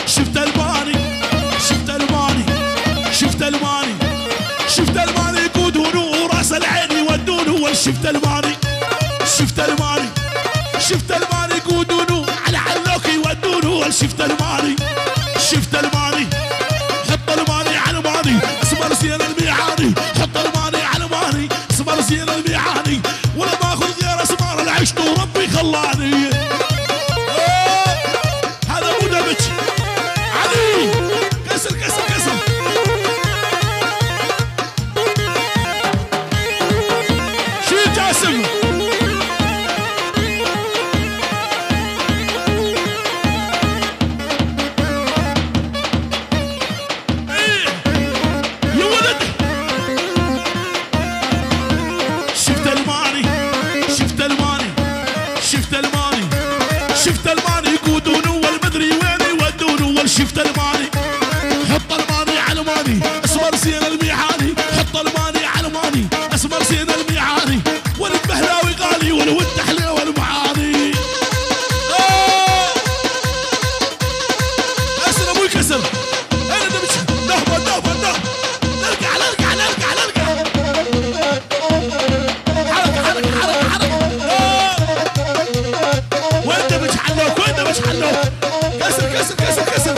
شفت الماني شفت الماني شفت الماني شفت الماني يقودون وراس العين يودون شفت الماني شفت الماني شفت الماني يقودون على علوك يودون شفت الماني شفت الماني حط الماني على الماني اسمر زين الميعاني حط الماني على الماني اسمر زين الميعاني ولا باخذ غير اسمار العشت وربي خلاني هذا مو دمج علي كسر كسر كسر شو جاسم شفت الماني يقودون والمدري وين يودون شفت الماني حط الماني على الماني اسمر زين الميعاني حط الماني على الماني اسمر زين الميعاني والبهلاوي غالي والود حليه والمعاني كسر ابوي كسر انا دمج نهبه نهبه نهبه نرجع نرجع نرجع نرجع حركه حركه حركه حركه وين دمج حلوك وين دمج حلوك كسر كسر كسر كسر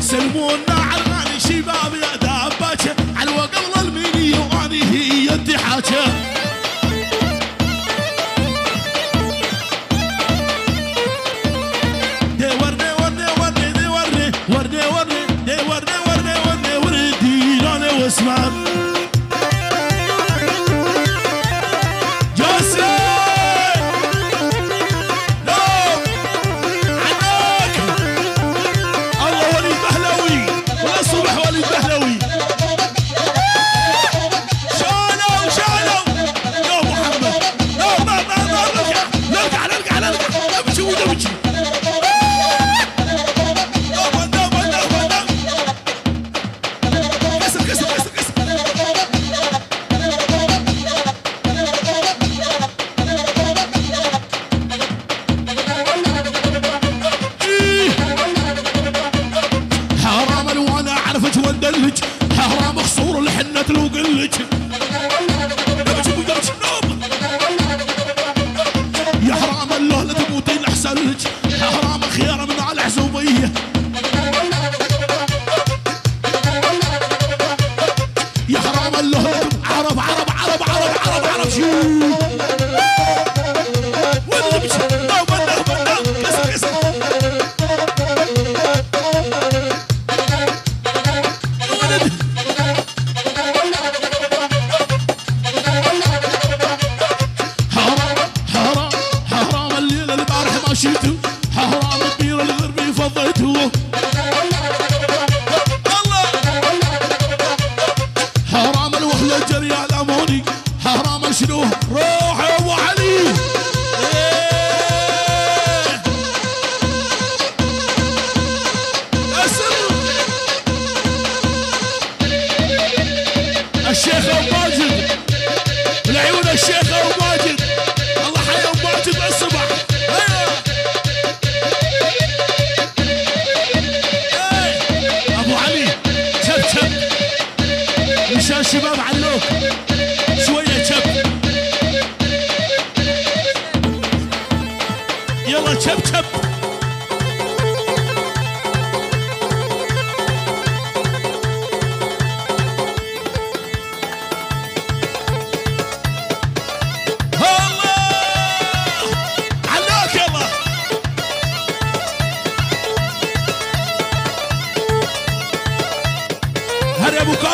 سلمونا على الغالي شباب يا داباتشة على وقبل الميني واني هي الدحاجة دي ورني ورني ورني دي ورني ورني ورني دي ورني ورني ورني ورني دي لاني واسمع حرام خصور الحنة لو قلج يا حرام الله لا تموتين احسن لك حرام خيار من على الحزوبية يا حرام الله عرب عرب عرب عرب عرب عرب شو وين نمشي نوبة نوبة نوبة كسر كسر حرام الطير الغربي فضيته الله حرام الوهلة الجري الاموني حرام شنو روح يا ابو علي الشيخ ابو ماجد العيون الشيخ ابو ماجد الله حي ابو ماجد الصبح مشان شباب علوك شوية شب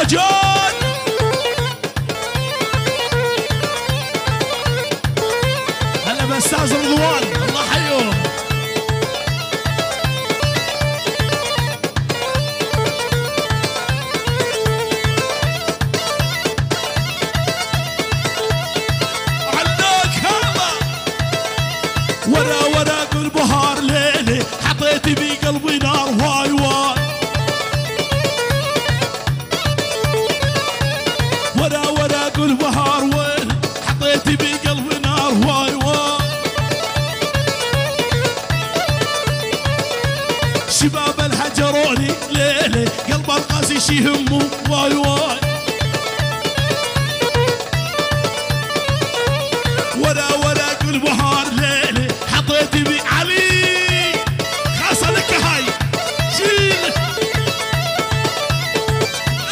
جون. هلا باستاذ رضوان الله حيوه. ورق البهار ليلي حطيت بقلبي نار واي واي. ورق البهار وين حطيت بقلبي نار واي واي. شباب الهجروني ليلي قلب القاسي شي همه واي واي. ورق البهار ليلي حطيت بي علي خاصة لك هاي شيل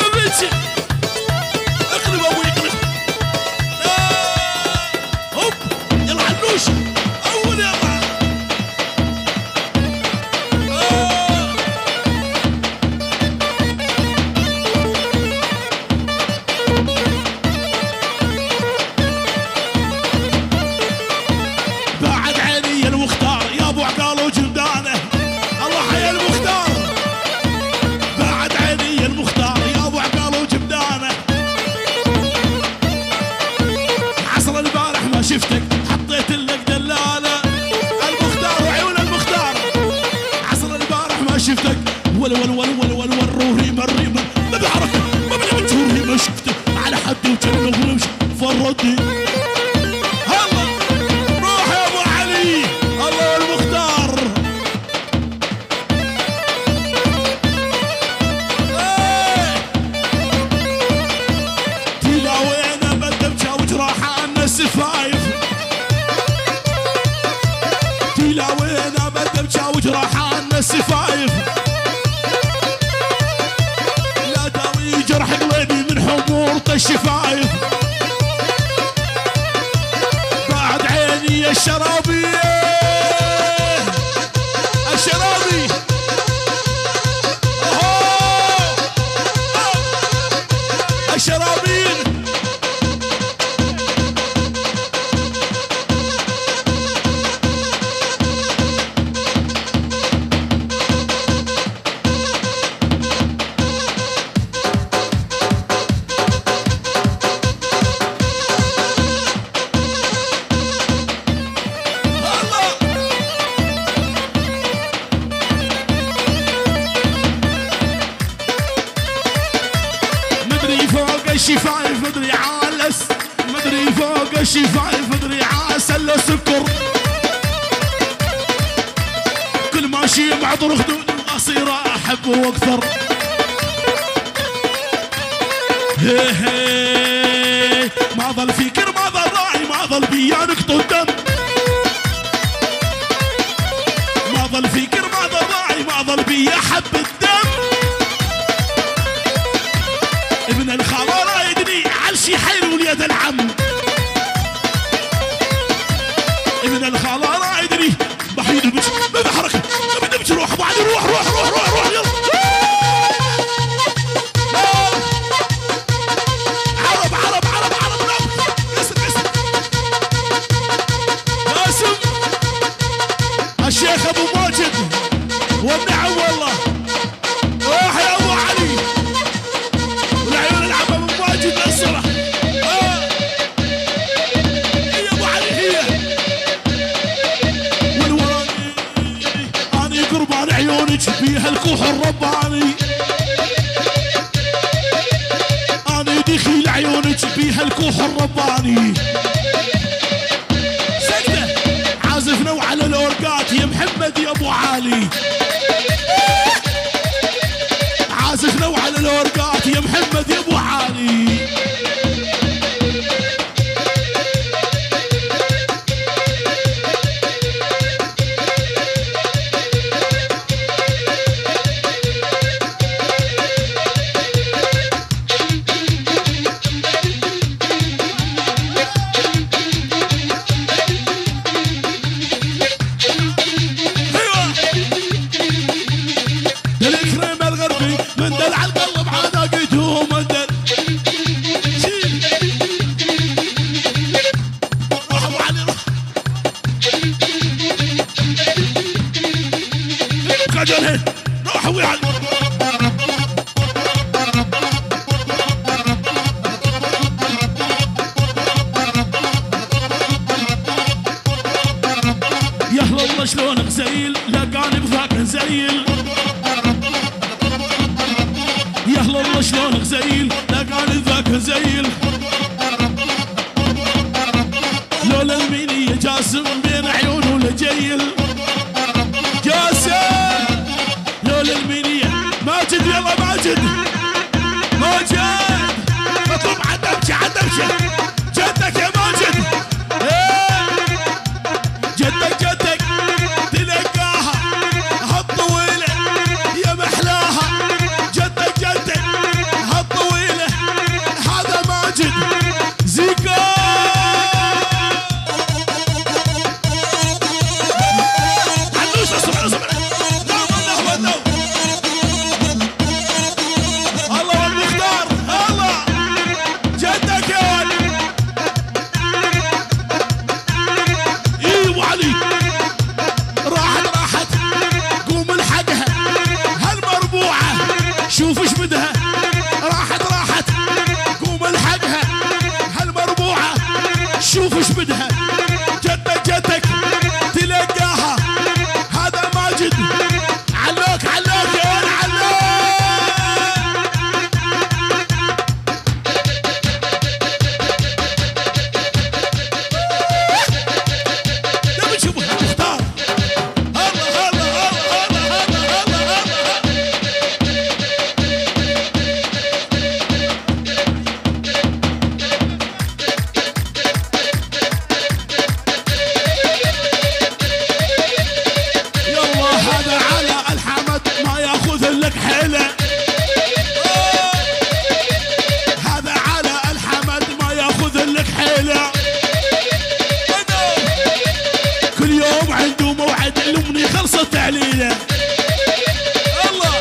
ابتي اقلب ابوي اقلب. هوب يلا علوش اول يلا. بعد عيني المختار يا ابو عقال وجندانه الله حي المختار. بعد عيني المختار يا ابو عقال وجندانه. عصر البارح ما شفتك حطيت لك دلاله المختار وعيون المختار. عصر البارح ما شفتك ول ريما الريما ما بحركه ما بنعمل ما شفتك على حد وجنه ونمشي فردي. تلاوينا بدمشة وجراحان السفايف. لا داوي جرح قلبي من حمورة الشفايف. بعد عيني الشرابي الشرابي الشرابين. الشفايف مدري عالس مدري فوق الشفايف مدري عاسل سكر. كل ماشي معطر خدود اصير احبه واكثر. هي هي ما ظل فكر ما ظل راعي ما ظل بيا نقط الدم. ما ظل فكر ما ظل راعي ما ظل بيا حب الدم. ابن الخالة رايدني عالشي حيل وليد العم. ابن الخالة رايدني بحيد البش ما بحركة ما بدي روح بعد روح يلا. عرب قاسم الشيخ ابو ماجد والنعم والله. روح يا ابو علي والعيون العب ابو ماجد الصرح. يا ابو علي هي والوراني اني قربان عيونك بيها الكوح الرباني. اني دخيل عيونك بيها الكوح الرباني. سكتة عازفنا وعلى الاورقات يا محمد يا ابو علي. عازفنا وعلى الاورقات يا محمد يا ابو علي. غزيل يا اهل الله شلون غزيل لقاني ذاك غزيل لولا المينية جاسم بين عيونه لجيل جاسم لولا المينية ماجد يلا ماجد ماجد مطلوب عدمشة عدمشة جدك يا ماجد جدك جدك تلقاها هالطويلة يا محلاها جدك جدك هالطويلة هذا ماجد زيكا عنوش اصبر اصبر نوم الله نوم الله والمختار الله جدك يا ولد ايوه علي راحت راحت قوم الحقها هالمربوعة شوف ايش بدها راحت راحت قوم الحقها هالمربوعة شوف ايش بدها جدك جدك تلقاها هذا ماجد علوك علوك يا ولد علوك نبي نشوف المختار الله الله الله الله الله يلا هذا على الحمد ما ياخذ لك حيله هذا على الحمد ما ياخذ لك حيله كل يوم عنده موعد الامني خلصت تعليله الله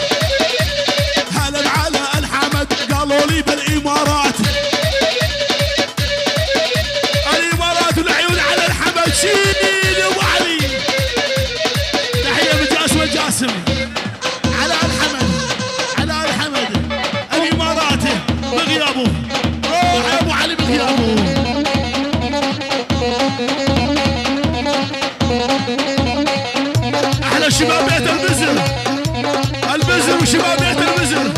هلا على الحمد قالوا لي بالامارات الامارات والعيون على الحمد شيل ابو علي تحيه من جاسم جاسم على الحمد على الحمد الاماراتي بغيابه روح يا ابو علي بغيابه احلى شباب بيت البزر البزر وشباب بيت البزر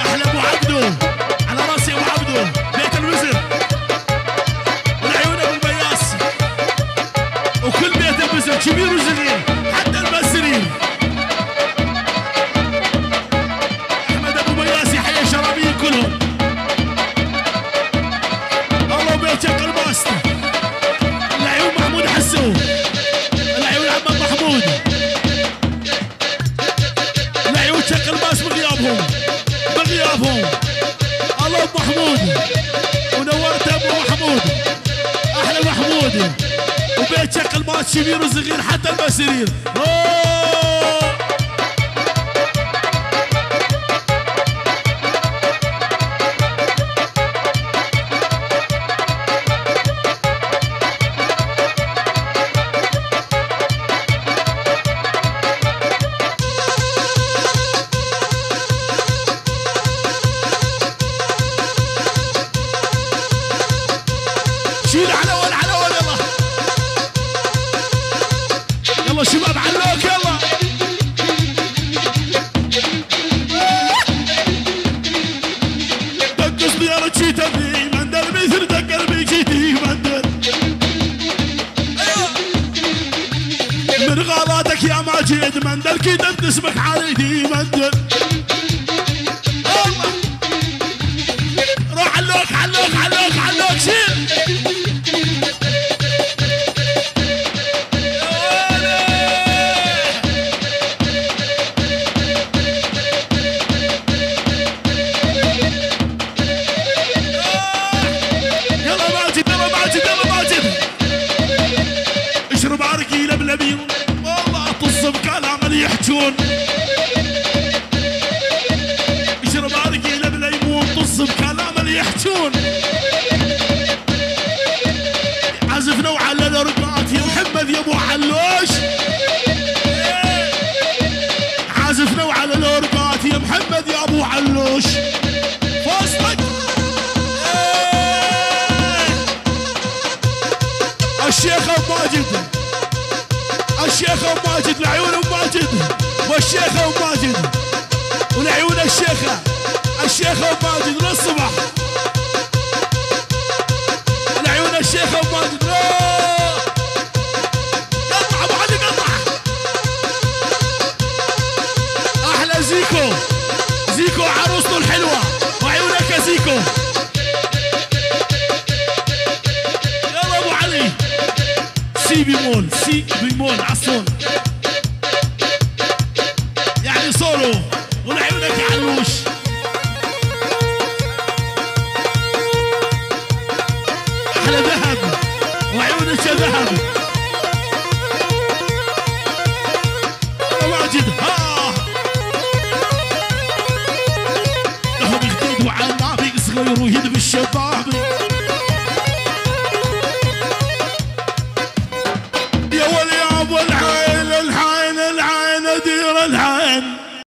احلى ابو عبدو على راسي ابو عبدو بيت البزر والعيون ابو البياس وكل بيت البزر كبير وصغير حتى المسرين احمد ابو بياس يحيي شرابيين كلهم الله بيت شق الباست العيون محمود حسو العيون عماد محمود العيون شق الباست بغيابهم بغيابهم الله ابو محمود ونورت ابو محمود احلى محمود وبيت شق الباست كبير وصغير حتى المسرين شيل على اول على اول يلا يلا شباب علوك يلا دق صديرة جيت ابني مندل مثل دق قلبي جيتي مندل من غلطك يا ماجد مندل كتبت اسمك عليدي مندل روح علوك علوك علوك علوك شيل يلا ماجد يلا ماجد يلا ماجد اشرب عرقي لبلبي والله طز بكلام اللي يحجون اشرب عرقي لبليمون طز بكلام اللي يحجون عزفنا وعلى الارقات يا محمد يا ابو علوش عزفنا وعلى الارقات يا محمد يا ابو علوش ام ماجد لعيون ام ماجد والشيخه ام ماجد ولعيون الشيخه ام ماجد للصبح لعيون الشيخه ام ماجد. قطع ابو علي قطع. احلى زيكو عروسته الحلوه وعيونك يا زيكو. يلا ابو علي سي بيمول عالصول يعني صولو ولعيونك يا علوش. احلى ذهب وعيونك يا ذهب. ماجد لهم جديد وعنابي صغير ويد بالشباب.